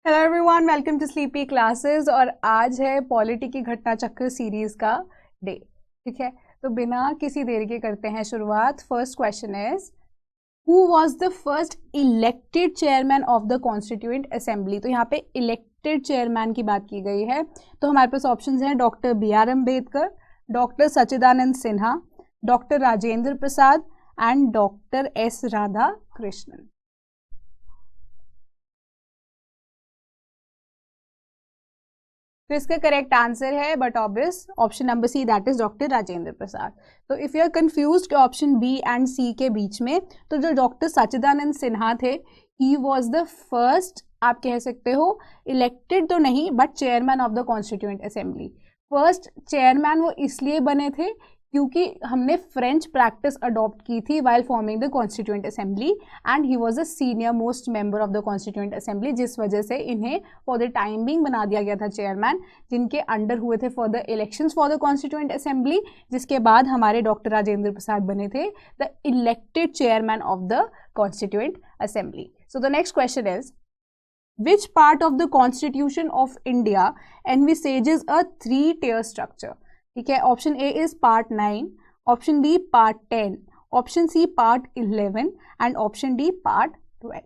Hello everyone, welcome to sleepy classes. और आज है पॉलिटी की घटना चक्र सीरीज का डे। ठीक है, तो बिना किसी देरी के करते हैं शुरुआत। First question is who was the first elected chairman of the constituent assembly. तो यहाँ पे इलेक्टेड चेयरमैन की बात की गई है। तो हमारे पास ऑप्शंस हैं doctor BR Ambedkar, doctor Sachchidanand Sinha, doctor Rajendra Prasad and doctor S Radhakrishnan. तो इसका करेक्ट आंसर है but obvious option number C, that is doctor Rajendra Prasad. तो इफ यू आर कंफ्यूज के ऑप्शन बी एंड सी के बीच में, तो जो डॉक्टर सच्चिदानंद सिन्हा थे, ही वॉज द फर्स्ट, आप कह सकते हो इलेक्टेड तो नहीं but chairman of the constituent assembly. First chairman वो इसलिए बने थे क्योंकि हमने फ्रेंच प्रैक्टिस अडॉप्ट की थी while forming the constituent assembly and he was the senior most member of the constituent assembly, जिस वजह से इन्हें फॉर द टाइम बिंग बना दिया गया था चेयरमैन, जिनके अंडर हुए थे for the elections for the constituent assembly, जिसके बाद हमारे डॉक्टर राजेंद्र प्रसाद बने थे the elected chairman of the constituent assembly. So the next question is which part of the constitution of India envisages a 3-tier structure? ठीक है, option A is part 9, option B part 10, option C part 11 and option D part 12।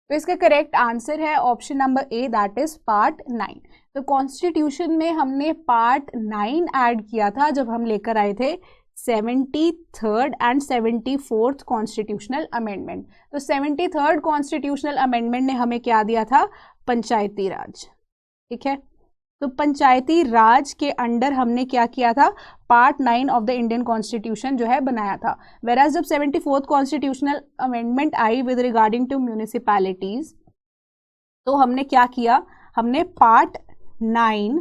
तो इसका correct answer है option number A, that is part 9। तो constitution में हमने part 9 add किया था जब हम लेकर आए थे 73rd and 74th constitutional amendment. तो 73rd कॉन्स्टिट्यूशनल अमेंडमेंट ने हमें क्या दिया था? पंचायती राज। ठीक है, तो पंचायती राज के अंडर हमने क्या किया था? Part 9 of the Indian constitution जो है बनाया था। वेराज जब 74th कॉन्स्टिट्यूशनल अमेंडमेंट आई विद रिगार्डिंग टू म्यूनिसिपैलिटीज, तो हमने क्या किया? हमने पार्ट 9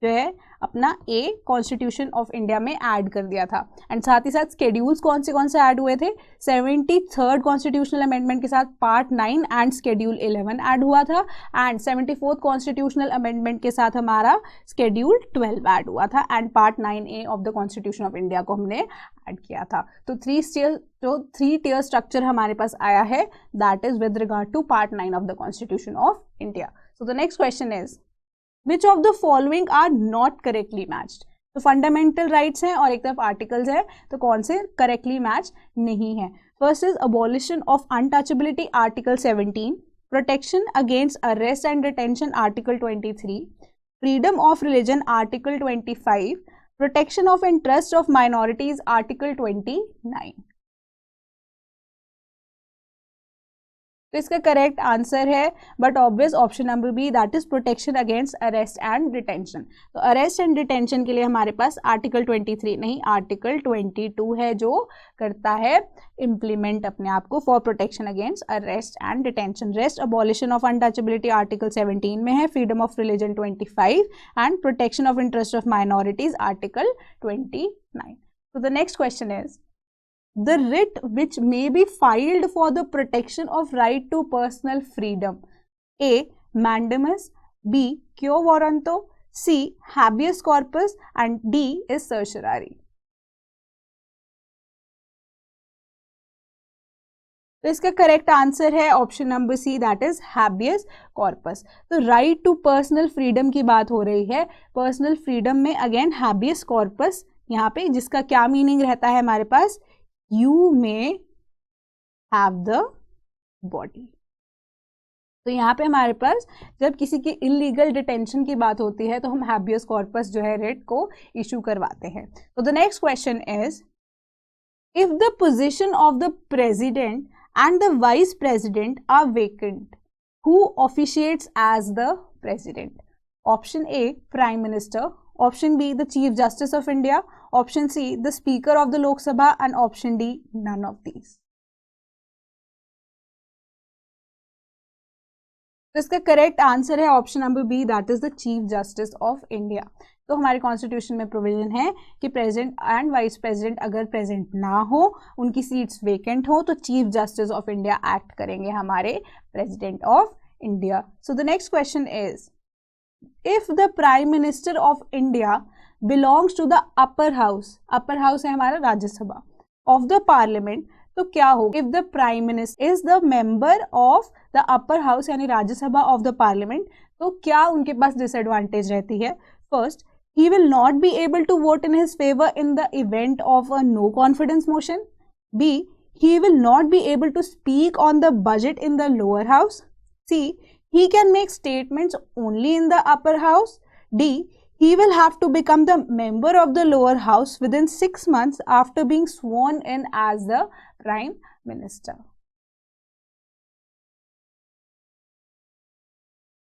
जो है अपना ए कॉन्स्टिट्यूशन ऑफ इंडिया में ऐड कर दिया था। एंड साथ ही साथ स्केड्यूल्स कौन से ऐड हुए थे? 73rd कॉन्स्टिट्यूशनल अमेंडमेंट के साथ पार्ट 9 एंड स्केड्यूल 11 ऐड हुआ था, एंड 74th कॉन्स्टिट्यूशनल अमेंडमेंट के साथ हमारा स्केड्यूल 12 ऐड हुआ था, and part 9A of the constitution of India को हमने ऐड किया था। तो 3 tier स्ट्रक्चर हमारे पास आया है, that is with regard to part 9 of the constitution of India. So the next question is Which of the following are not correctly matched? तो फंडामेंटल राइट्स हैं और एक तरफ आर्टिकल्स है, तो कौन से करेक्टली मैच नहीं है? First is abolition of untouchability article 17, protection against arrest and detention article 23, freedom of religion article 25, protection of interest of minorities article 29। तो इसका करेक्ट आंसर है but obvious option number B, that is protection against arrest and detention. तो arrest and detention के लिए हमारे पास article 23 नहीं, article 22 है जो करता है इम्प्लीमेंट अपने आप को for protection against arrest and detention. Rest abolition of untouchability article 17 में है, freedom of religion 25 and protection of interest of minorities article 29। तो the next question is the writ which may be filed for the protection of right to personal freedom. A. Mandamus, B. Quo warranto, C. Habeas corpus and D is certiorari. तो इसका correct answer है option number C, that is habeas corpus. तो right to personal freedom की बात हो रही है। Personal freedom में अगेन हैबियस कॉर्पस यहाँ पे, जिसका क्या मीनिंग रहता है हमारे पास? You may have the body। तो यहाँ पे हमारे पास जब किसी की इलीगल डिटेंशन की बात होती है तो हम हैबियस कॉर्पस जो है रिट को इशू करवाते हैं। तो the next question is if the position of the president and the vice president are vacant, who officiates as the president? Option A prime minister, option B the chief justice of India, option C the speaker of the Lok Sabha and option D none of these. तो इसका correct answer है option number B, that is the chief justice of India. तो हमारे constitution में provision है कि president and vice president अगर present ना हो, उनकी सीट्स वेकेंट हो, तो chief justice of India act करेंगे हमारे president of India. So the next question is if the prime minister of India belongs to the upper house है हमारा राज्यसभा, of the parliament, तो क्या हो, if the prime minister is the member of the upper house यानी Rajya Sabha of the parliament, तो क्या उनके पास disadvantage रहती है? First, he will not be able to vote in his favor in the event of a no confidence motion. B, he will not be able to speak on the budget in the lower house. C, he can make statements only in the upper house. D, he will have to become the member of the lower house within 6 months after being sworn in as the prime minister.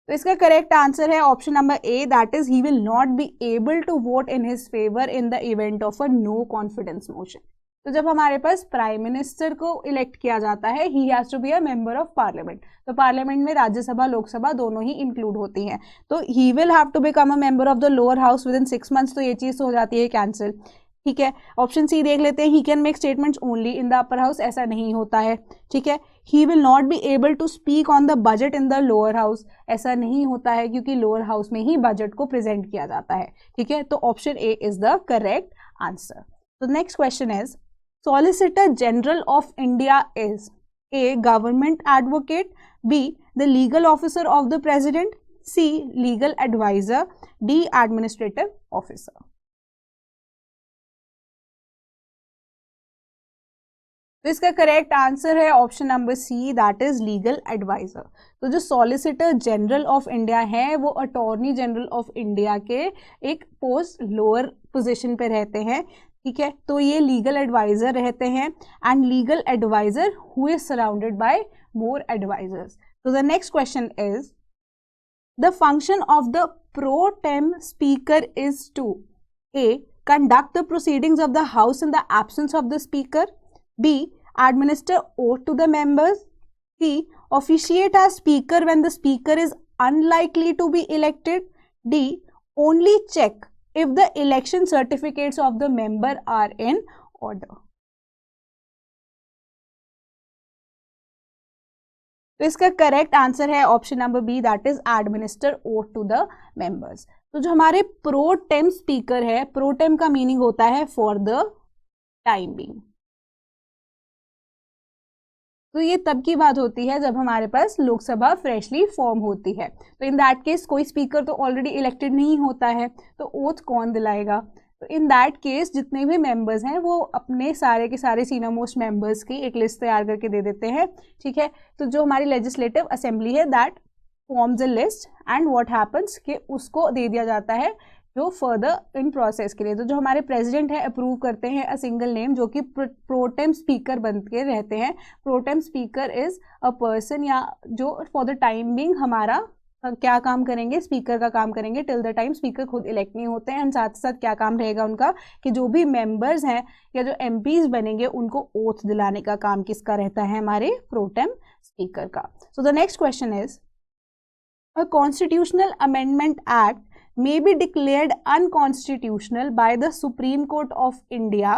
तो इसका correct answer है option number A, that is he will not be able to vote in his favour in the event of a no confidence motion. तो जब हमारे पास prime minister को elect किया जाता है, he has to be a member of parliament, तो parliament में राज्यसभा लोकसभा दोनों ही इंक्लूड होती हैं, तो he will have to become a member of the lower house with in 6 months, तो ये चीज हो जाती है कैंसिल। ठीक है, ऑप्शन सी देख लेते हैं, he can make statements only in the upper house, ऐसा नहीं होता है। ठीक है, he will not be able to speak on the budget in the lower house, ऐसा नहीं होता है क्योंकि लोअर हाउस में ही बजट को प्रेजेंट किया जाता है। ठीक है, तो option A is the correct answer. तो next question is, solicitor general of India is a government advocate, B the legal officer of the president, C legal adviser, D administrative officer. तो इसका correct answer है option number C, that is legal adviser. तो जो solicitor general of India है वो attorney general of India के एक post lower position पे रहते हैं। ठीक है, तो ये लीगल एडवाइजर रहते हैं, and legal adviser who is surrounded by more advisers. तो the next question is, the function of the pro tem speaker is to a conduct the proceedings of the house in the absence of the speaker, B, administer oath to the members, C, officiate as speaker when the speaker is unlikely to be elected, D, only check if the election certificates of the member are in order. तो इसका correct answer है option number B, that is administer oath to the members. तो जो हमारे pro tem speaker है, pro tem का meaning होता है फॉर द टाइम बीइंग। तो ये तब की बात होती है जब हमारे पास लोकसभा फ्रेशली फॉर्म होती है, तो इन दैट केस कोई स्पीकर तो ऑलरेडी इलेक्टेड नहीं होता है, तो ओथ कौन दिलाएगा? तो इन दैट केस जितने भी मेंबर्स हैं वो अपने सारे के सारे सीनियर मोस्ट मेंबर्स की एक लिस्ट तैयार करके दे देते हैं। ठीक है, तो जो हमारी लेजिस्लेटिव असेंबली है that forms a list, and what happens कि उसको दे दिया जाता है जो फर्दर इन प्रोसेस के लिए। तो जो हमारे प्रेसिडेंट है अप्रूव करते हैं अ सिंगल नेम, जो कि प्रोटेम स्पीकर बन के रहते हैं। Protem speaker is a person या जो फॉर द टाइम बिंग हमारा क्या काम करेंगे, स्पीकर का काम करेंगे टिल द टाइम स्पीकर खुद इलेक्ट नहीं होते हैं। एंड साथ साथ क्या काम रहेगा उनका कि जो भी मेंबर्स हैं या जो एमपीज बनेंगे उनको ओथ दिलाने का काम किसका रहता है? हमारे प्रोटेम स्पीकर का। सो the next question is, a constitutional amendment act may be declared unconstitutional by the Supreme Court of India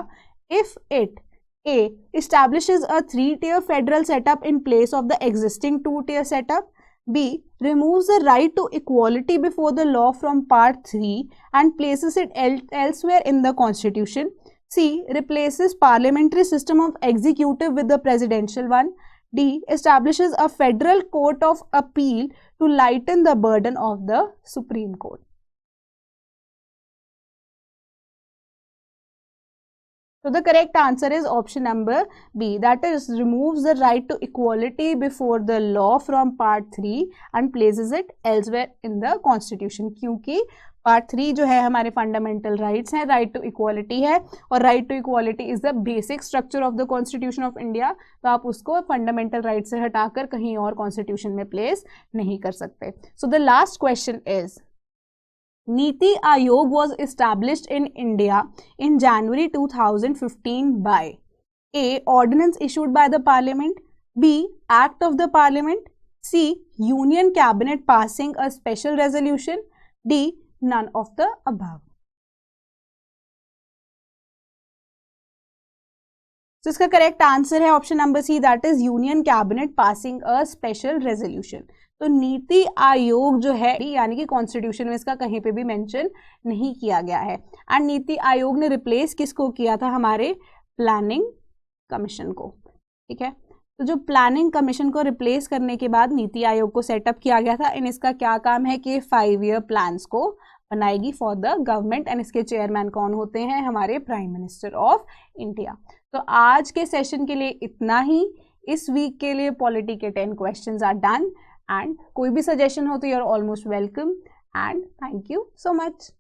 if it A, establishes a 3-tier federal setup in place of the existing 2-tier setup, B, removes the right to equality before the law from Part 3 and places it elsewhere in the Constitution, C, replaces parliamentary system of executive with the presidential one, D, establishes a federal court of appeal to lighten the burden of the Supreme Court. So the correct answer is option number B, that is removes the right to equality before the law from Part 3 and places it elsewhere in the Constitution। क्योंकि Part 3 जो है हमारे fundamental rights हैं, right to equality है, और right to equality is the basic structure of the constitution of India, तो आप उसको फंडामेंटल राइट से हटाकर कहीं और कॉन्स्टिट्यूशन में प्लेस नहीं कर सकते। So the last question is, Niti Aayog was established in India in January 2015 by A, ordinance issued by the Parliament, B, act of the Parliament, C, Union Cabinet passing a special resolution, D, none of the above. तो इसका correct answer है option number C, that is union cabinet passing a special resolution. तो नीति आयोग जो है यानी कि constitution में इसका कहीं पे भी मेंशन नहीं किया गया है, एंड नीति आयोग ने रिप्लेस किसको किया था? हमारे प्लानिंग कमीशन को। ठीक है। तो जो प्लानिंग कमीशन को रिप्लेस करने के बाद नीति आयोग को सेटअप किया गया था, एंड इसका क्या काम है कि 5 ईयर प्लान्स को बनाएगी फॉर द गवर्नमेंट, एंड इसके चेयरमैन कौन होते हैं, हमारे प्राइम मिनिस्टर ऑफ इंडिया। तो आज के सेशन के लिए इतना ही। इस वीक के लिए पॉलिटी के 10 क्वेश्चंस आर डन, एंड कोई भी सजेशन हो तो you are almost welcome, and thank you so much.